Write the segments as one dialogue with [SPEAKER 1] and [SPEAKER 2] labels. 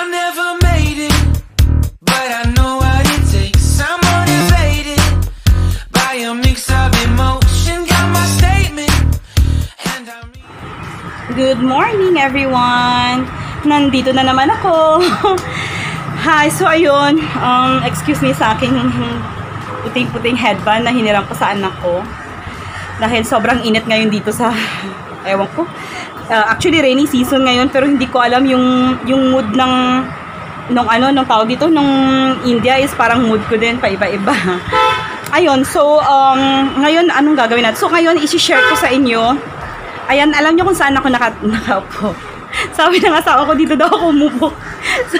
[SPEAKER 1] I never made it, but I know what it takes. I'm motivated by a mix of emotion. Got my statement, and I'm...
[SPEAKER 2] Good morning everyone! Nandito na naman ako. Hi, so ayun, excuse me sa aking puting-puting headband na hiniram ko sa anak ko. Dahil sobrang init ngayon dito sa, ewan ko. Actually rainy season ngayon, pero hindi ko alam yung mood ng tawag dito, nung India is parang mood ko din, paiba-iba. Ayun, so ngayon anong gagawin natin? So ngayon i-share ko sa inyo. Ayan, alam nyo kung saan ako nakaupo. Sabi ng asawa ko, dito daw ako umupo. So,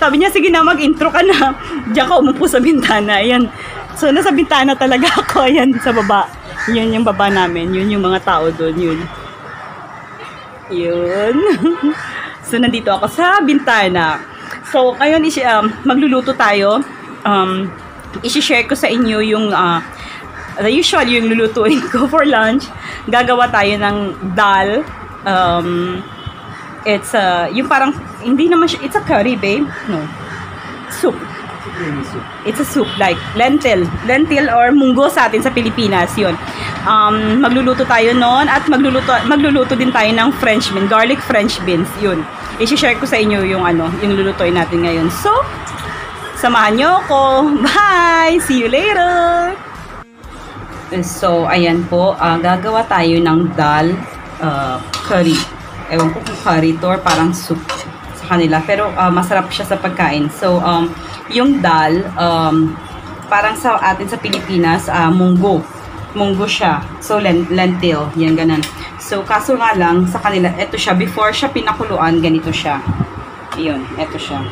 [SPEAKER 2] sabi niya, sige na, mag-intro ka na. Diyan ka umupo sa bintana. Ayan. So, nasa bintana talaga ako. Ayan, sa baba. Yun yung baba namin. Yun yung mga tao doon. Yun. Yun. So, nandito ako sa bintana. So, ngayon, magluluto tayo. I-share ko sa inyo yung usually yung lulutuin ko for lunch. Gagawa tayo ng dal. It's yung parang, hindi naman siya, it's a curry, babe. No. Soup. It's a soup, like lentil or munggo sa atin sa Pilipinas, yun. Magluluto tayo noon at magluluto din tayo ng French bean, garlic French beans, yun. I-share ko sa inyo yung yung lulutuin natin ngayon. So, samahan nyo ako. Bye! See you later! So, ayan po, gagawa tayo ng dal curry. Ewan ko kung curry to or parang soup sa kanila. Pero masarap siya sa pagkain. So, yung dal, parang sa atin sa Pilipinas, munggo. Munggo siya. So, lentil. Yan, ganun. So, kaso nga lang, sa kanila, eto siya. Before siya pinakuluan, ganito siya. Ayun, eto siya.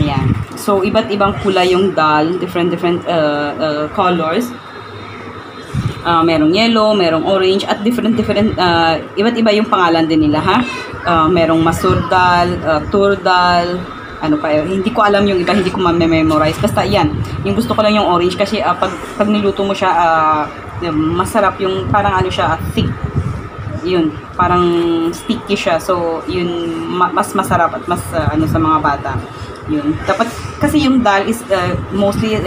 [SPEAKER 2] Ayan. So, iba't ibang kulay yung dal. Different colors. Merong yellow, merong orange, at different iba't iba yung pangalan din nila, ha? Merong masoor dal, tur dal, ano pa yun. Hindi ko alam yung iba, hindi ko ma-memorize. Basta yan. Yung gusto ko lang yung orange kasi pag niluto mo siya, masarap yung parang siya, thick. Yun, parang sticky siya. So, yun, mas masarap at mas sa mga bata. Yun. Dapat kasi yung dal is mostly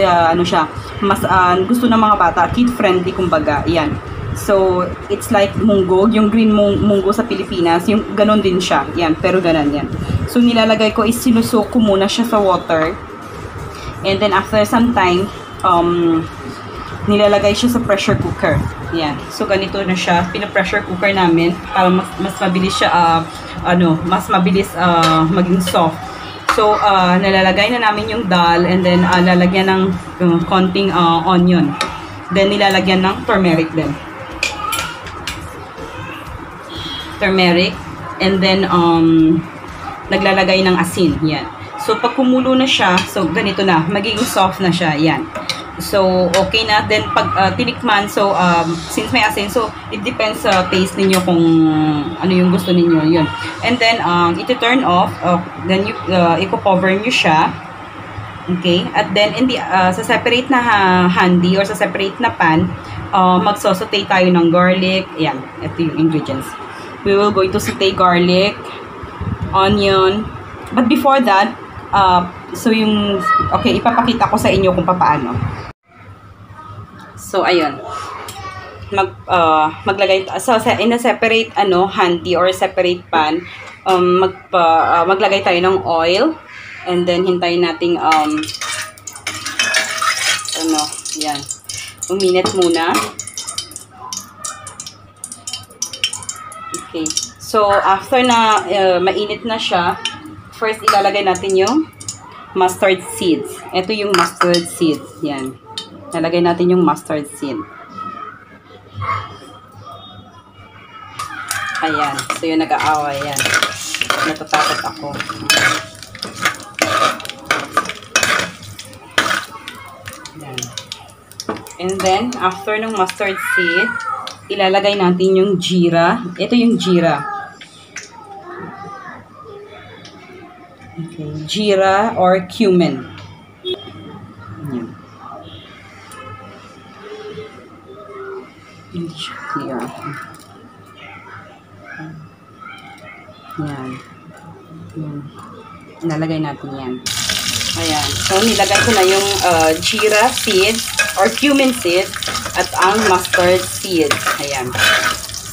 [SPEAKER 2] siya, mas gusto ng mga bata, kid friendly kumbaga. Yan. So it's like munggo, yung green munggo sa Pilipinas, yung ganon din siya. Yan, pero ganon yan. So nilalagay ko is sinusok ko muna siya sa water. And then after some time, nilalagay siya sa pressure cooker. Yan. So ganito na siya, pina-pressure cooker namin para mas mabilis siya mas mabilis maging soft. So, nalalagay na namin yung dal and then lalagyan ng konting onion. Then, nilalagyan ng turmeric din. Turmeric. And then, naglalagay ng asin. Yan. So, pag kumulo na siya, so, ganito na. Magiging soft na siya. Yan. So, okay na. Then, pag tinikman, so, since may asin, so, it depends sa taste ninyo kung ano yung gusto ninyo. Yun. And then, ito-turn off. Then, i-cover nyo siya. Okay? At then, sa separate na handy or sa separate na pan, magsasaute tayo ng garlic. Ayan. Ito yung ingredients. We will going to saute garlic, onion. But before that, so yung, okay, ipapakita ko sa inyo kung paano. So, ayun. Maglagay, so, in a separate, handy or separate pan, maglagay tayo ng oil. And then, hintayin nating, yan. Uminit muna. Okay. So, after na, mainit na siya, first, ilalagay natin yung mustard seeds. Ito yung mustard seeds. Yan. Nalagay natin yung mustard seed. Ayan. So, yung nag-aawa. Yan. Natatakot ako. Yan. And then, after ng mustard seed, ilalagay natin yung jeera. Ito yung jeera. Okay. Jeera or cumin. Yan. Hindi siya clear. Yan. Yan. Nalagay natin yan. Ayan. So, nilagay ko na yung jeera seeds or cumin seeds at ang mustard seeds. Ayan.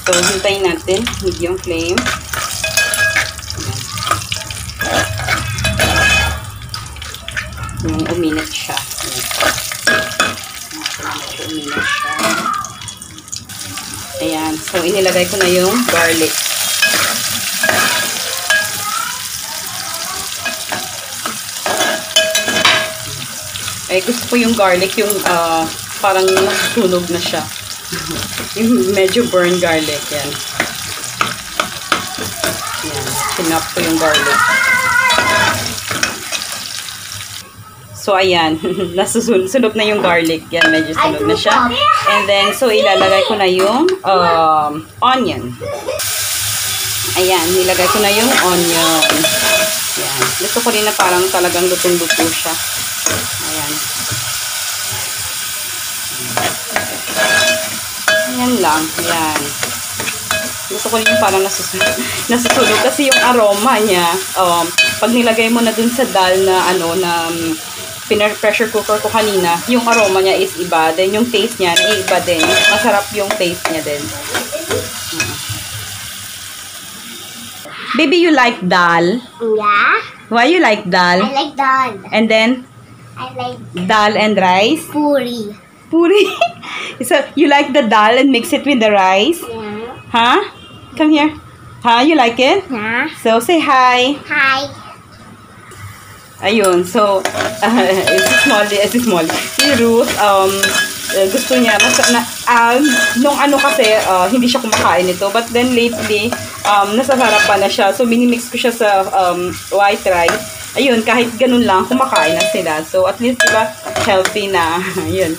[SPEAKER 2] So, hintayin natin. Medium flame. Ayan. Yung uminit siya. Uminit siya. Ayan. So, inilagay ko na yung garlic. Eh, gusto ko yung garlic, yung parang nasusunog na siya. Yung medyo burn garlic, yan. Yan, sinap ko yung garlic. So, ayan, nasusunog na yung garlic. Yan, medyo sunog na siya. And then, so, ilalagay ko na yung onion. Ayan, nilagay ko na yung onion. Yan. Gusto ko rin na parang talagang lutong-luto siya. Ayan. Ayan lang. Ayan. Gusto ko rin yung parang nasusunog kasi yung aroma niya, pag nilagay mo na dun sa dal na pressure cooker ko kanina, yung aroma niya is iba. Then yung taste niya, iba din. Masarap yung taste niya din. Baby, you like dal?
[SPEAKER 3] Yeah.
[SPEAKER 2] Why you like dal?
[SPEAKER 3] I like dal.
[SPEAKER 2] And then,
[SPEAKER 3] I like
[SPEAKER 2] dal and rice?
[SPEAKER 3] puri.
[SPEAKER 2] Puri? So, you like the dal and mix it with the rice?
[SPEAKER 3] Yeah.
[SPEAKER 2] Huh? Come here. Huh? You like it?
[SPEAKER 3] Yeah.
[SPEAKER 2] So, say hi.
[SPEAKER 3] Hi.
[SPEAKER 2] Ayun. So, si Ruth, gusto niya, nung kasi, hindi siya kumakain nito. But then, lately, nasasarapan na siya. So, minimix ko siya sa white rice. Ayun, kahit ganun lang, kumakain na sila. So, at least, diba, healthy na. Ayun.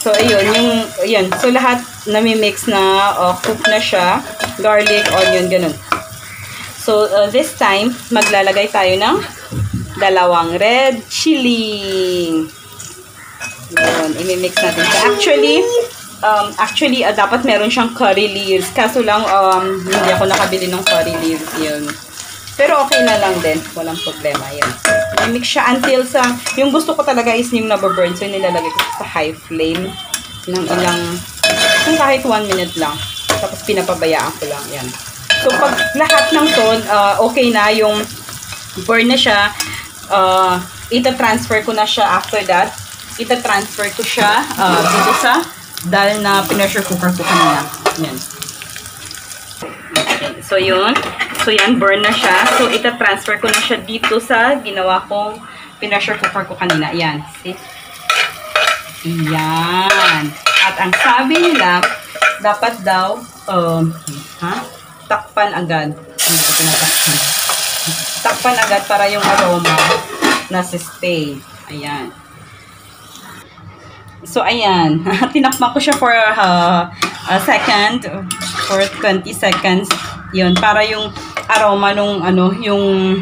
[SPEAKER 2] So, ayun, So, lahat nami-mix na, cook na siya. Garlic, onion, ganun. So, this time, maglalagay tayo ng 2 red chili. Yun, imimix natin siya. Actually, dapat meron siyang curry leaves. Kaso lang, hindi ako nakabili ng curry leaves. Yun. Pero okay na lang din. Walang problema. Yan. I-mix siya until yung gusto ko talaga is yung nababurn. So, nilalagay ko sa high flame ng kahit 1 minute lang. Tapos, pinapabayaan ko lang. Yan. So, pag lahat ng to, okay na yung burn na siya, ita-transfer ko na siya after that. Ita-transfer ko siya dito sa dal na pressure cooker ko kanina. Yan. Okay. So, yun. So, yan, burn na siya. So, ita-transfer ko na siya dito sa ginawa kong pressure cooker ko kanina. Yan. See? Yan. At ang sabi nila, dapat daw, takpan agad. Hindi ko pinatakpan. Takpan agad para yung aroma nasa-stay. Ayan. So, ayan. Tinakpan ko siya for a second. For 20 seconds. Yun. Para yung aroma nung, yung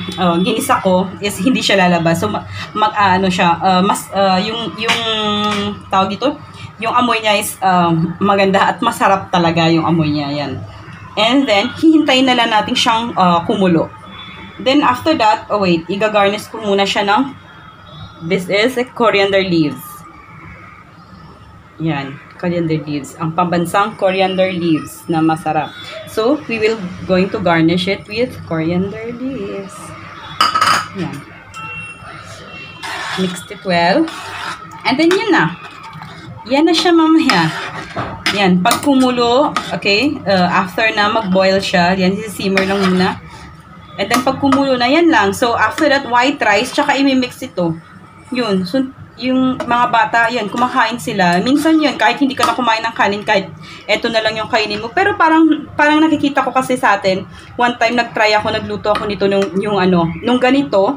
[SPEAKER 2] ginisa ko is hindi siya lalabas. So, yung tawag dito, yung amoy niya is maganda at masarap talaga yung amoy niya. Yan. And then, hihintayin na lang natin siyang kumulo. Then, after that, igagarnish ko muna siya ng, this is coriander leaves. Yan, coriander leaves. Ang pambansang coriander leaves na masarap. So, we will going to garnish it with coriander leaves. Yan. Mix it well. And then, yan na. Yan na siya mamaya. Yan, pag kumulo, okay, after na mag-boil siya, yan, simmer lang muna. And then, pag kumulo na, yan lang. So, after that, white rice, tsaka imimix ito. Yun. So, yung mga bata, yan, kumakain sila. Minsan yun, kahit hindi ka na kumain ng kanin, kahit eto na lang yung kainin mo. Pero parang nakikita ko kasi sa atin, one time nagtry ako, nagluto ako nito nung ganito,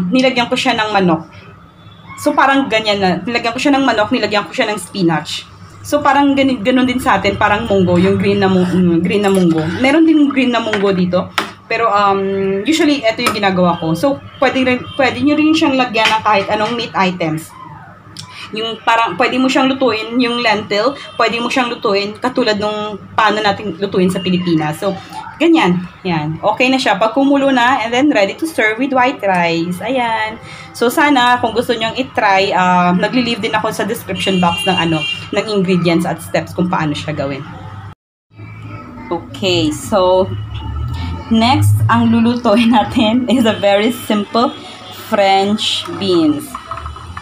[SPEAKER 2] nilagyan ko siya ng manok. So, parang ganyan na. Nilagyan ko siya ng manok, nilagyan ko siya ng spinach. So, parang ganun din sa atin, parang munggo, yung green na munggo. Meron din green na munggo dito. Pero, usually, ito yung ginagawa ko. So, pwede nyo rin siyang lagyan ng kahit anong meat items. Yung parang, pwede mo siyang lutuin, yung lentil, pwede mo siyang lutuin, katulad nung paano natin lutuin sa Pilipinas. So, ganyan. Yan. Okay na siya. Pag kumulo na, and then ready to serve with white rice. Ayan. So, sana, kung gusto nyong itry, nagli-leave din ako sa description box ng ng ingredients at steps kung paano siya gawin. Okay. So, next, ang lulutuin natin is a very simple French beans.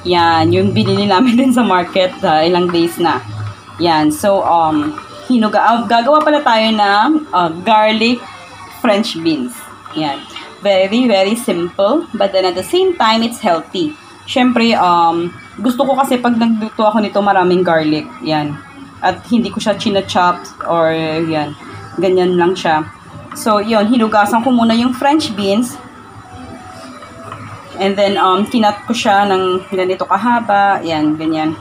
[SPEAKER 2] Yan. Yung binili namin din sa market ilang days na. Yan. So, gagawa pala tayo ng garlic French beans. Yan. Very, very simple. But then at the same time, it's healthy. Siyempre, gusto ko kasi pag nagluto ako nito maraming garlic. Yan. At hindi ko siya china-chop or yan. Ganyan lang siya. So, yun. Hinugasan ko muna yung French beans. And then, kinat ko siya ng ganito kahaba. Yan, ganyan.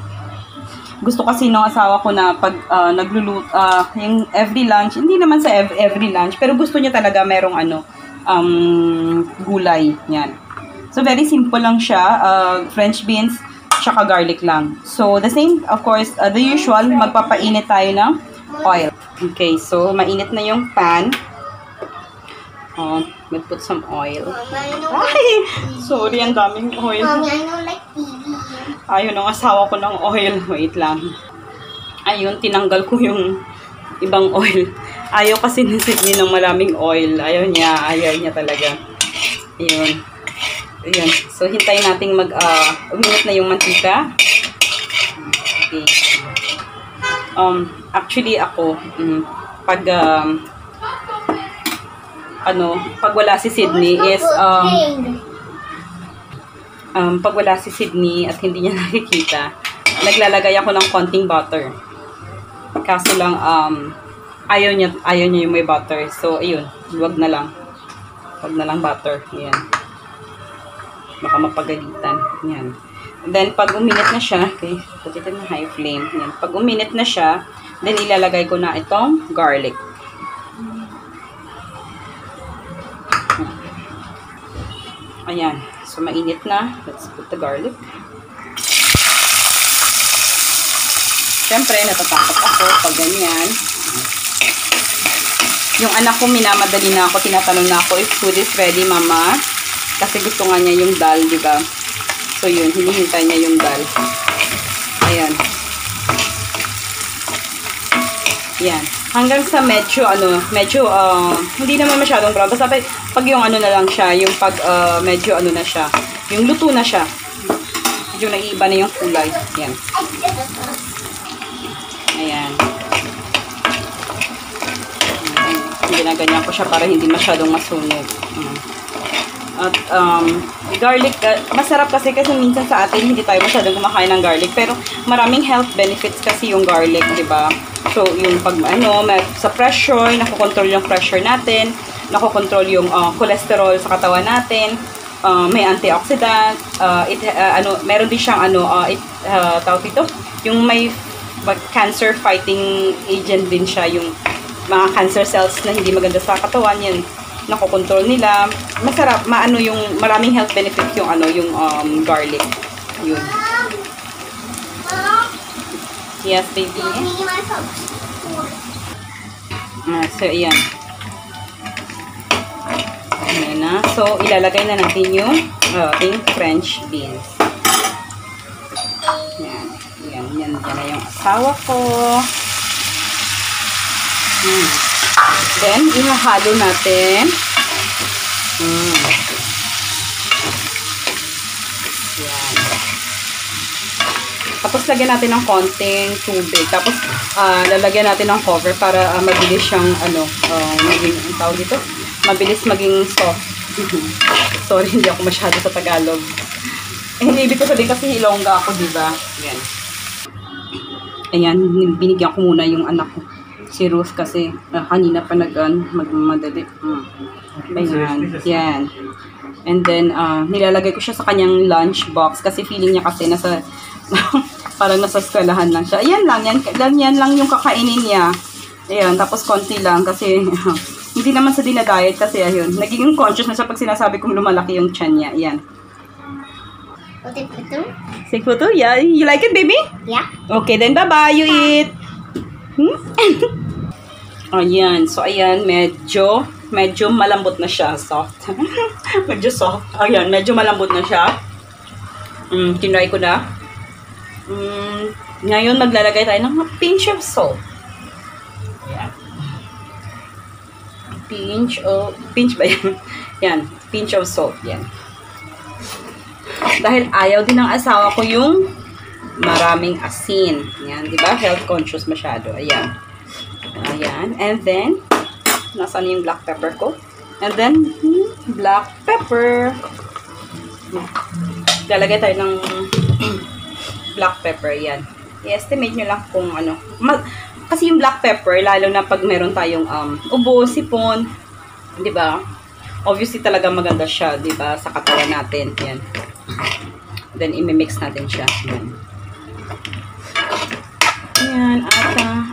[SPEAKER 2] Gusto kasi ng asawa ko na pag nagluluto, yung every lunch, hindi naman sa every lunch, pero gusto niya talaga merong gulay. Yan. So, very simple lang siya. French beans, tsaka garlic lang. So, the same, of course, the usual, magpapainit tayo ng oil. Okay, so, mainit na yung pan. Mag-put some oil. Ay! Sorry, ang daming oil.
[SPEAKER 3] Mommy, I don't like TV.
[SPEAKER 2] Ayun, ang asawa ko ng oil. Wait lang. Ayun, tinanggal ko yung ibang oil. Ayaw kasi ni Sydney ng maraming oil. Ayaw niya talaga. Ayun. Ayun. So, hintayin nating uminit na yung mantika. Okay. Actually, ako, pag wala si Sydney is, pag wala si Sydney at hindi niya nakikita, naglalagay ako ng konting butter. Kaso lang, ayaw niya yung may butter. So, ayun, wag na lang. Wag na lang butter. Ayan. Baka mapagalitan. Ayan. Then, pag uminit na siya, okay, put it in high flame. Ayan. Pag uminit na siya, then ilalagay ko na itong garlic. Ayan. So, mainit na. Let's put the garlic. Siyempre, natatakot ako pag ganyan. Yung anak ko, minamadali na ako. Tinatanong na ako, if food is ready, mama. Kasi gusto nga niya yung dal, diba? So, yun. Hinihintay niya yung dal. Ayan. Ayan. Hanggang sa medyo, hindi naman masyadong brown. Basta pag yung na lang siya, yung pag medyo na siya, yung luto na siya. Medyo naiiba na yung kulay. Ayan. Ayan. Ginaganyan ko siya para hindi masyadong masunog. At garlic, masarap kasi minsan sa atin hindi tayo masyadong kumakain ng garlic. Pero maraming health benefits kasi yung garlic, di ba? So, yung pag sa pressure, nakokontrol yung pressure natin, nakokontrol yung cholesterol sa katawan natin, may antioxidant, meron din siyang tawag dito, yung may cancer fighting agent din siya, yung mga cancer cells na hindi maganda sa katawan, yan, nakokontrol nila. Masarap, yung maraming health benefits yung yung garlic. Yun. Yes, baby. So, ayan. Ayan na. So, ilalagay na natin yung ating French beans. Ayan. Yan na yung asawa ko. Then, ihahalo natin. Yan. Tapos, lagyan natin ng konting tubig. Tapos, lalagyan natin ng cover para mabilis siyang, ang tawag dito? Mabilis maging soft. Sorry, hindi ako masyado sa Tagalog. Hindi ibig ko sabihin kasi Ilongga ako, diba? Yan. Ayan, binigyan ko muna yung anak ko. Si Ruth kasi, kanina pa magmadali. Ayan, yan. And then, nilalagay ko siya sa kanyang lunch box kasi feeling niya kasi nasa, parang nasa eskwelahan lang siya. Ayan lang, yan lang yung kakainin niya. Ayan, tapos konti lang kasi, hindi naman sa dinadiet kasi, ayun, nagiging conscious na siya pag sinasabi kong lumalaki yung tiyan niya. Ayan.
[SPEAKER 3] Take photo?
[SPEAKER 2] Take photo? Yeah. You like it, baby?
[SPEAKER 3] Yeah.
[SPEAKER 2] Okay, then bye-bye. You eat. Ayan. So, ayan. Medyo malambot na siya. Soft. Medyo soft. Ayan. Medyo malambot na siya. Tinry ko na. Ngayon, maglalagay tayo ng pinch of salt. Ayan. Pinch ba yan? Yan. Pinch of salt. Yan. Dahil ayaw din ng asawa ko yung maraming asin. Yan. Diba? Health conscious masyado. Ayan. Ayan. And then, nasaan yung black pepper ko? And then, black pepper. Lalagay tayo ng black pepper. Yan. I-estimate nyo lang kung ano. Kasi yung black pepper, lalo na pag meron tayong ubo, sipon, di ba? Obviously talaga maganda siya, di ba? Sa katawan natin. Yan. Then, imimix natin siya. Yan.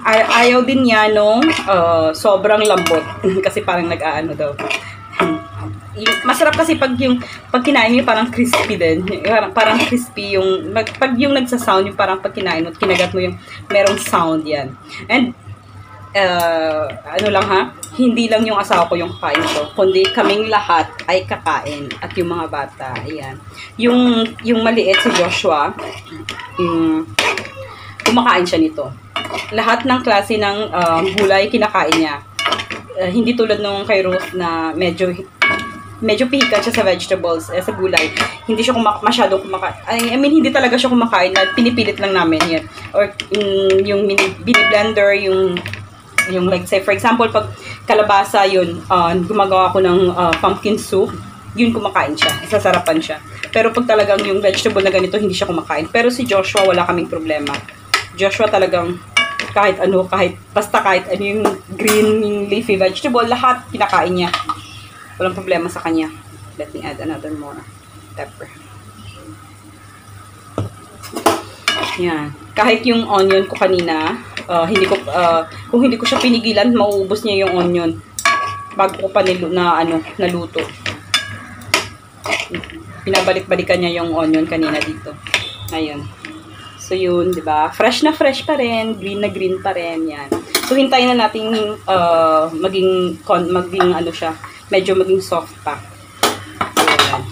[SPEAKER 2] Ayan, ayaw din niya nung sobrang lambot. Kasi parang nag-aano daw. Masarap kasi pag kinain mo parang crispy din. Parang crispy yung, pag yung nagsa-sound, yung parang pag kinain mo, kinagat mo yung merong sound yan. And, ano lang ha, hindi lang yung asawa ko yung kakain ko, kundi kaming lahat ay kakain. At yung mga bata, ayan. Yung maliit si Joshua, kumakain siya nito. Lahat ng klase ng gulay kinakain niya. Hindi tulad nung kay Ruth na medyo pihikan siya sa vegetables, sa gulay. Hindi siya masyadong kumakain. I mean, hindi talaga siya kumakain. Pinipilit lang namin yan. Or yung bini-blender, yung like say, for example, pag kalabasa yun, gumagawa ko ng pumpkin soup, yun kumakain siya. Sasarapan siya. Pero pag talagang yung vegetable na ganito, hindi siya kumakain. Pero si Joshua, wala kaming problema. Joshua talagang kahit ano yung green, yung leafy vegetable, lahat kinakain niya. Walang problema sa kanya. Let me add another more pepper. Yan. Kahit yung onion ko kanina, kung hindi ko siya pinigilan, mauubos niya yung onion bago ko pa naluto. Pinabalik-balikan niya yung onion kanina dito. Ayun. So, yun, di ba? Fresh na fresh pa rin. Green na green pa rin. Yan. So, hintayin na natin maging ano siya. Medyo maging soft pa. Ayan.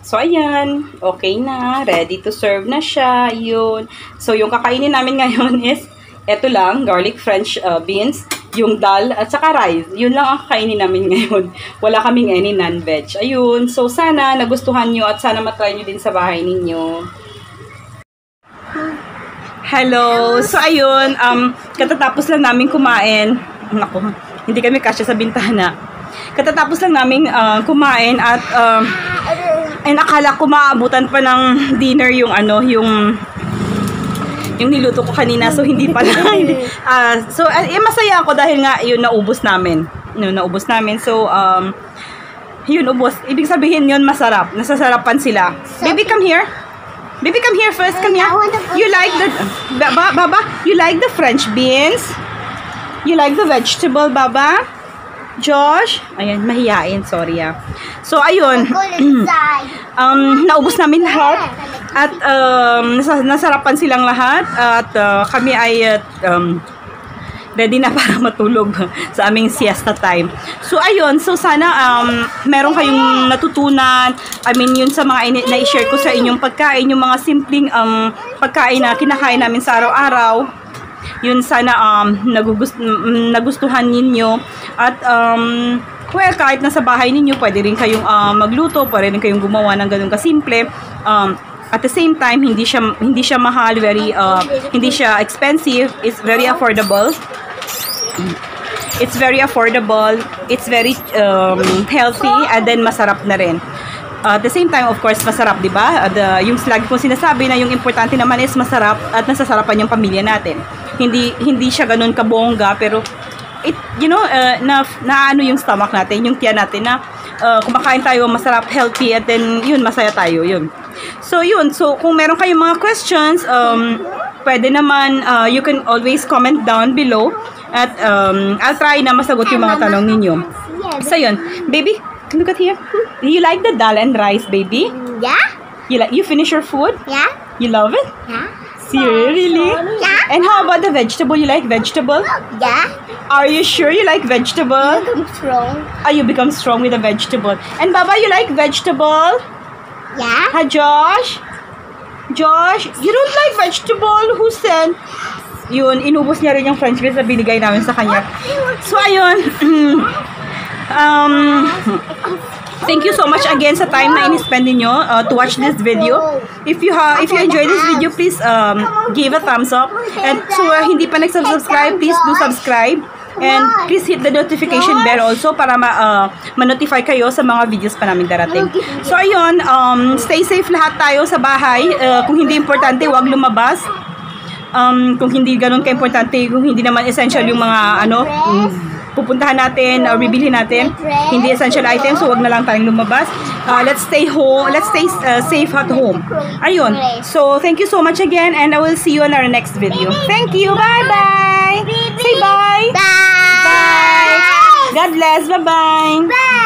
[SPEAKER 2] So, ayan. Okay na. Ready to serve na siya. Yun. So, yung kakainin namin ngayon is eto lang. Garlic French beans. Yung dal at saka rice. Yun lang ang kakainin namin ngayon. Wala kaming any non-veg. Ayun. So, sana nagustuhan nyo at sana matry nyo din sa bahay ninyo. Hello! So, ayun, katatapos lang namin kumain. Naku, hindi kami kasya sa bintana. Katatapos lang namin kumain at akala ko maabutan pa ng dinner yung niluto ko kanina. So, hindi pala. Masaya ako dahil nga yun, naubos namin. So, yun, ubos. Ibig sabihin yun, masarap. Nasasarapan sila. Baby, come here. Baby, come here first. Come here. You like the... Baba, you like the French beans? You like the vegetable, Baba? Josh? Ayan, mahihain. Sorry, ah. So, ayun. Naubos namin lahat. At nasarapan silang lahat. At kami ay... ready na para matulog sa aming siesta time. So, ayun. So, sana meron kayong natutunan. I mean, yun sa mga na-share ko sa inyong pagkain. Yung mga simpleng pagkain na kinakain namin sa araw-araw. Yun, sana nagustuhan ninyo. At, well, kahit nasa bahay ninyo, pwede rin kayong magluto. Pwede rin kayong gumawa ng ganun kasimple. At the same time, hindi siya mahal, hindi siya expensive. It's very affordable. It's very affordable. It's very healthy, and then masarap na rin. At the same time, of course, masarap, di ba? Yung lagi kong sinasabi na yung importante naman is masarap at nasasarapan yung pamilya natin. Hindi siya ganun kabongga, pero naano yung stomach natin, yung tiyan natin na kumakain tayo masarap, healthy, at then yun, masaya tayo, yun. So, yun. So, kung meron kayong mga questions, pwede naman, you can always comment down below. At I'll try na masagot yung mga tanong ninyo. So, yun. Baby, look at here. You like the dal and rice, baby?
[SPEAKER 3] Yeah.
[SPEAKER 2] You finish your food?
[SPEAKER 3] Yeah.
[SPEAKER 2] You love it?
[SPEAKER 3] Yeah.
[SPEAKER 2] Really?
[SPEAKER 3] Yeah.
[SPEAKER 2] And how about the vegetable? You like vegetable?
[SPEAKER 3] Yeah.
[SPEAKER 2] Are you sure you like vegetable?
[SPEAKER 3] I'm strong.
[SPEAKER 2] You become strong with a vegetable. And Baba, you like vegetable?
[SPEAKER 3] Yeah.
[SPEAKER 2] Ha, Josh? Josh, you don't like vegetable? Who said? Yun, inubos niya rin yung french fries na binigay namin sa kanya. So, ayun. Thank you so much again sa time na in-spend niyo to watch this video. If you enjoyed this video, please give a thumbs up. And so, hindi pa nag-subscribe, please do subscribe. And please hit the notification bell also para ma-notify kayo sa mga videos pa namin darating. So, ayun, stay safe lahat tayo sa bahay. Kung hindi importante, huwag lumabas. Kung hindi ganun ka-importante, kung hindi naman essential yung mga pupuntahan natin or bibilhin natin, hindi essential items, so wag na lang tayong lumabas. Let's stay home, let's stay safe at home. Ayun. So, thank you so much again, and I will see you on our next video. Thank you. Bye-bye. Say bye.
[SPEAKER 3] Bye.
[SPEAKER 2] Bye. God bless. Bye-bye.
[SPEAKER 3] Bye.